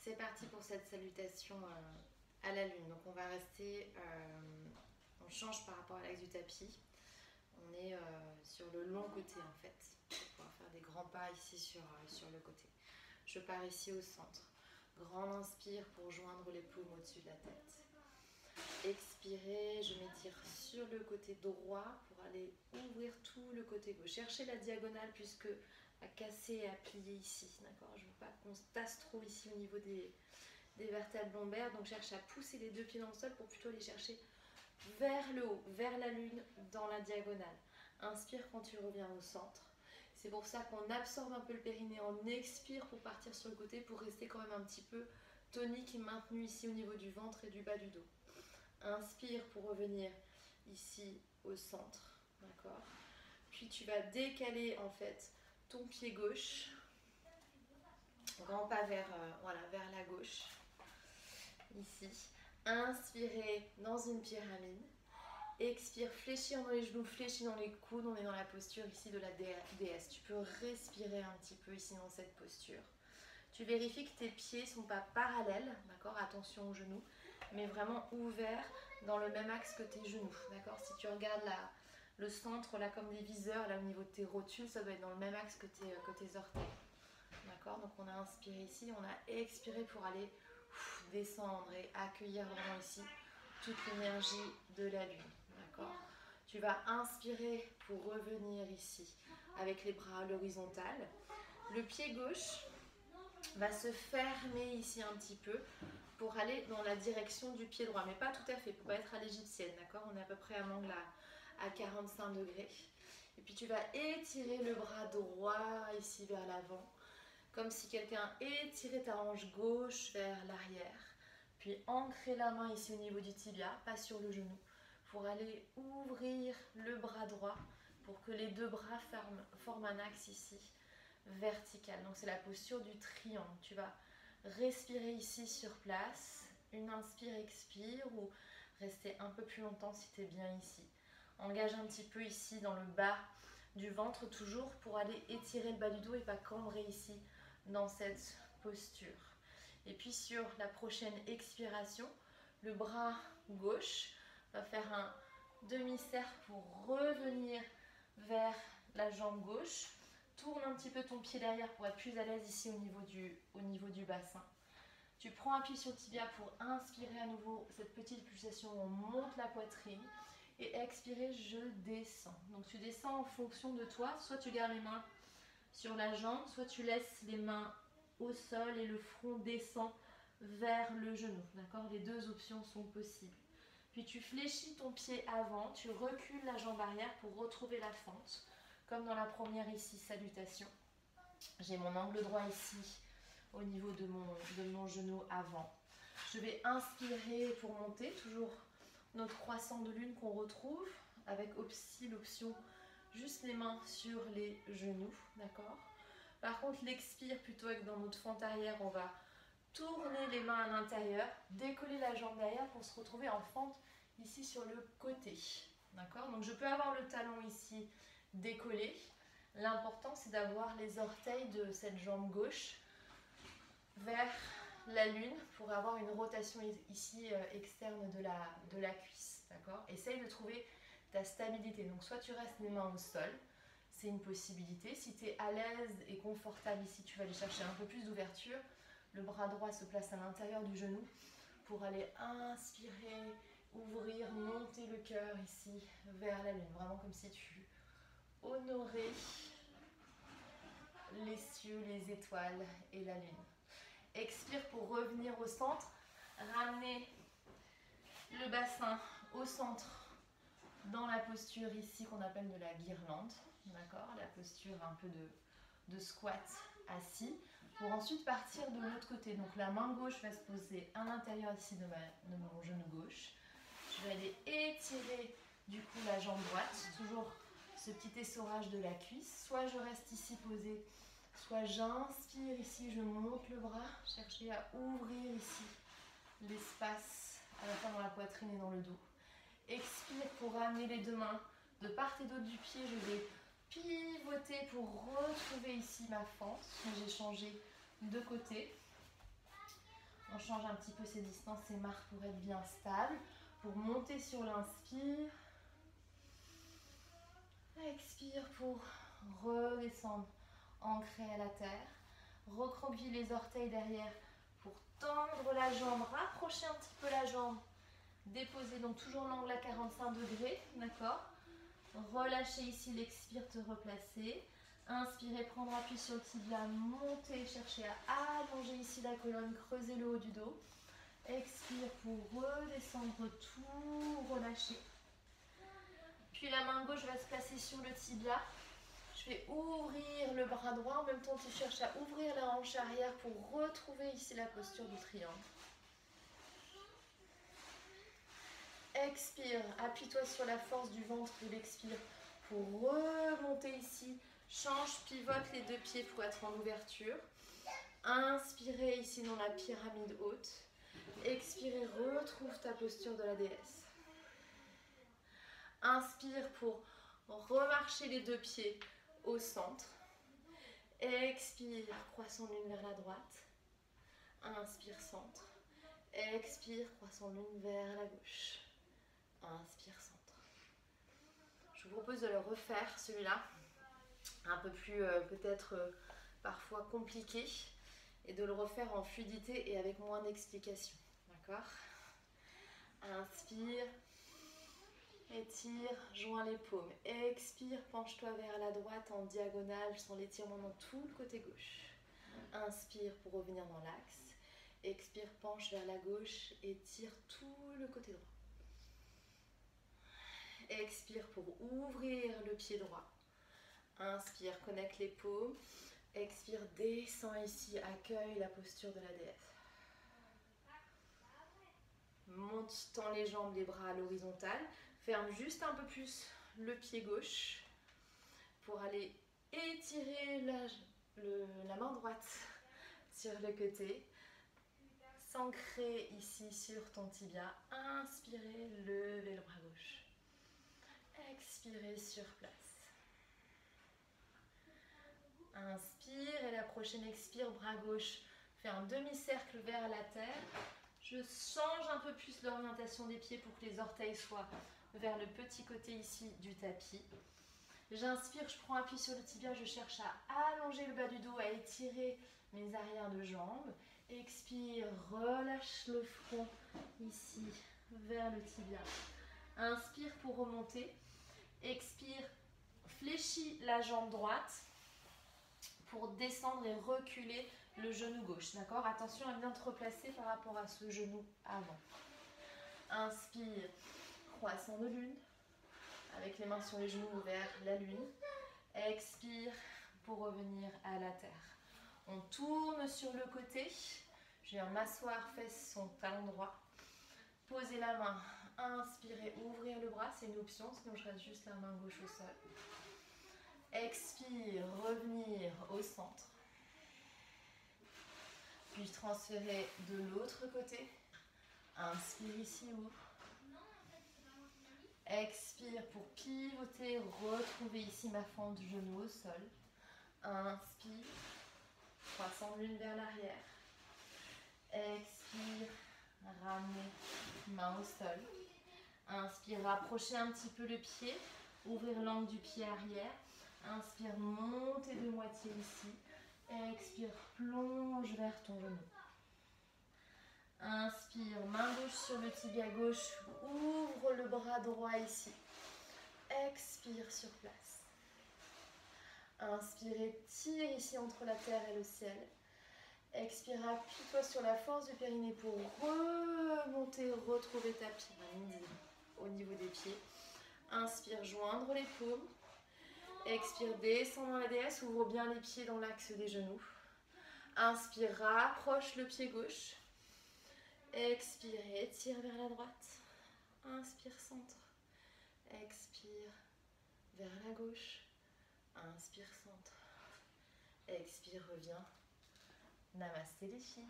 C'est parti pour cette salutation à la lune. Donc on va rester, on change par rapport à l'axe du tapis. On est sur le long côté en fait. On va pouvoir faire des grands pas ici sur le côté. Je pars ici au centre. Grand inspire pour joindre les paumes au-dessus de la tête. Expirez, je m'étire sur le côté droit pour aller ouvrir tout le côté gauche. Cherchez la diagonale puisque à casser et à plier ici, d'accord? Je ne veux pas qu'on se tasse trop ici au niveau des vertèbres lombaires, donc cherche à pousser les deux pieds dans le sol pour plutôt aller chercher vers le haut, vers la lune, dans la diagonale. Inspire quand tu reviens au centre. C'est pour ça qu'on absorbe un peu le périnée, on expire pour partir sur le côté, pour rester quand même un petit peu tonique et maintenu ici au niveau du ventre et du bas du dos. Inspire pour revenir ici au centre, d'accord? Puis tu vas décaler en fait ton pied gauche, grand pas vers, voilà, vers la gauche, ici. Inspirez dans une pyramide. Expire, fléchir dans les genoux, fléchir dans les coudes. On est dans la posture ici de la déesse. Tu peux respirer un petit peu ici dans cette posture. Tu vérifies que tes pieds ne sont pas parallèles, d'accord? Attention aux genoux, mais vraiment ouverts dans le même axe que tes genoux, d'accord? Si tu regardes le centre là comme des viseurs, là au niveau de tes rotules, ça doit être dans le même axe que tes orteils, d'accord? Donc on a inspiré ici, on a expiré pour aller descendre et accueillir vraiment ici toute l'énergie de la lune, d'accord? Tu vas inspirer pour revenir ici avec les bras à l'horizontale. Le pied gauche va se fermer ici un petit peu pour aller dans la direction du pied droit, mais pas tout à fait, pour pas être à l'égyptienne, d'accord? On est à peu près à un angle à 45 degrés. Et puis tu vas étirer le bras droit ici vers l'avant, comme si quelqu'un étirait ta hanche gauche vers l'arrière. Puis ancrer la main ici au niveau du tibia, pas sur le genou, pour aller ouvrir le bras droit, pour que les deux bras forment un axe ici vertical. Donc c'est la posture du triangle. Tu vas respirer ici sur place. Une inspire, expire, ou rester un peu plus longtemps si tu es bien ici. Engage un petit peu ici dans le bas du ventre toujours pour aller étirer le bas du dos et pas cambrer ici dans cette posture. Et puis sur la prochaine expiration, le bras gauche va faire un demi-cercle pour revenir vers la jambe gauche. Tourne un petit peu ton pied derrière pour être plus à l'aise ici au niveau du bassin. Tu prends appui sur le tibia pour inspirer à nouveau cette petite pulsation où on monte la poitrine. Et expirer, je descends. Donc tu descends en fonction de toi. Soit tu gardes les mains sur la jambe, soit tu laisses les mains au sol et le front descend vers le genou. D'accord? Les deux options sont possibles. Puis tu fléchis ton pied avant, tu recules la jambe arrière pour retrouver la fente. Comme dans la première ici, salutation. J'ai mon angle droit ici au niveau de mon genou avant. Je vais inspirer pour monter, toujours notre croissant de lune qu'on retrouve, avec aussi l'option juste les mains sur les genoux, d'accord? Par contre, l'expire, plutôt que dans notre fente arrière, on va tourner les mains à l'intérieur, décoller la jambe derrière pour se retrouver en fente ici sur le côté, d'accord? Donc je peux avoir le talon ici décollé. L'important, c'est d'avoir les orteils de cette jambe gauche vers la lune pour avoir une rotation ici externe de la cuisse, d'accord? Essaye de trouver ta stabilité. Donc soit tu restes les mains au sol, c'est une possibilité. Si tu es à l'aise et confortable ici, tu vas aller chercher un peu plus d'ouverture. Le bras droit se place à l'intérieur du genou pour aller inspirer, ouvrir, monter le cœur ici vers la lune. Vraiment comme si tu honorais les cieux, les étoiles et la lune. Expire pour revenir au centre. Ramener le bassin au centre dans la posture ici qu'on appelle de la guirlande. D'accord? La posture un peu de squat assis. Pour ensuite partir de l'autre côté. Donc la main gauche va se poser à l'intérieur ici de mon genou gauche. Je vais aller étirer du coup la jambe droite. Toujours ce petit essorage de la cuisse. Soit je reste ici posée, soit j'inspire ici, je monte le bras, chercher à ouvrir ici l'espace à la fois dans la poitrine et dans le dos. Expire pour ramener les deux mains de part et d'autre du pied. Je vais pivoter pour retrouver ici ma fente. J'ai changé de côté. change un petit peu ses distances, ses marques pour être bien stable. Pour monter sur l'inspire. Expire pour redescendre, ancrer à la terre. Recroqueviller les orteils derrière pour tendre la jambe, rapprocher un petit peu la jambe. Déposer donc toujours l'angle à 45 degrés, d'accord? Relâcher ici l'expire, te replacer. Inspirez, prendre appui sur le tibia, monter, chercher à allonger ici la colonne, creuser le haut du dos. Expire pour redescendre, tout relâcher. Puis la main gauche va se placer sur le tibia. Je vais ouvrir le bras droit, en même temps tu cherches à ouvrir la hanche arrière pour retrouver ici la posture du triangle. Expire, appuie-toi sur la force du ventre de l'expire pour remonter ici. Change, pivote les deux pieds pour être en ouverture. Inspirez ici dans la pyramide haute. Expirez, retrouve ta posture de la déesse. Inspire pour remarcher les deux pieds au centre. Expire, croissant lune vers la droite. Inspire, centre. Expire, croissant lune vers la gauche. Inspire, centre. Je vous propose de le refaire, celui-là. Un peu plus peut-être parfois compliqué. Et de le refaire en fluidité et avec moins d'explications. D'accord? Inspire. Étire, joins les paumes. Expire, penche-toi vers la droite en diagonale sans l'étirement dans tout le côté gauche. Inspire pour revenir dans l'axe. Expire, penche vers la gauche, étire tout le côté droit. Expire pour ouvrir le pied droit. Inspire, connecte les paumes. Expire, descends ici, accueille la posture de la déesse. Monte, tends les jambes, les bras à l'horizontale. Ferme juste un peu plus le pied gauche pour aller étirer la main droite sur le côté. S'ancrer ici sur ton tibia. Inspirez, levez le bras gauche. Expirez sur place. Inspire et la prochaine expire, bras gauche. Fais un demi-cercle vers la terre. Je change un peu plus l'orientation des pieds pour que les orteils soient vers le petit côté ici du tapis. J'inspire, je prends appui sur le tibia, je cherche à allonger le bas du dos, à étirer mes arrières de jambes. Expire, relâche le front ici vers le tibia. Inspire pour remonter. Expire, fléchis la jambe droite pour descendre et reculer le genou gauche. D'accord? Attention à bien te replacer par rapport à ce genou avant. Inspire, croissant de lune, avec les mains sur les genoux vers la lune. Expire pour revenir à la terre. On tourne sur le côté. Je viens m'asseoir, fesses son talon droit. Posez la main. Inspirez, ouvrir le bras, c'est une option, sinon je reste juste la main gauche au sol. Expire, revenir au centre. Puis transférer de l'autre côté. Inspire ici, ouvre. Expire pour pivoter, retrouver ici ma fente du genou au sol. Inspire, croissant de lune vers l'arrière. Expire, ramener main au sol. Inspire, rapprocher un petit peu le pied, ouvrir l'angle du pied arrière. Inspire, monter de moitié ici. Expire, plonge vers ton genou. Inspire, main gauche sur le tibia gauche, ouvre le bras droit ici. Expire sur place. Inspire, tire ici entre la terre et le ciel. Expire, appuie-toi sur la force du périnée pour remonter, retrouver ta pyramide au niveau des pieds. Inspire, joindre les paumes. Expire, descends dans la déesse, ouvre bien les pieds dans l'axe des genoux. Inspire, rapproche le pied gauche. Expire, étire vers la droite. Inspire, centre. Expire, vers la gauche. Inspire, centre. Expire, reviens. Namasté les filles.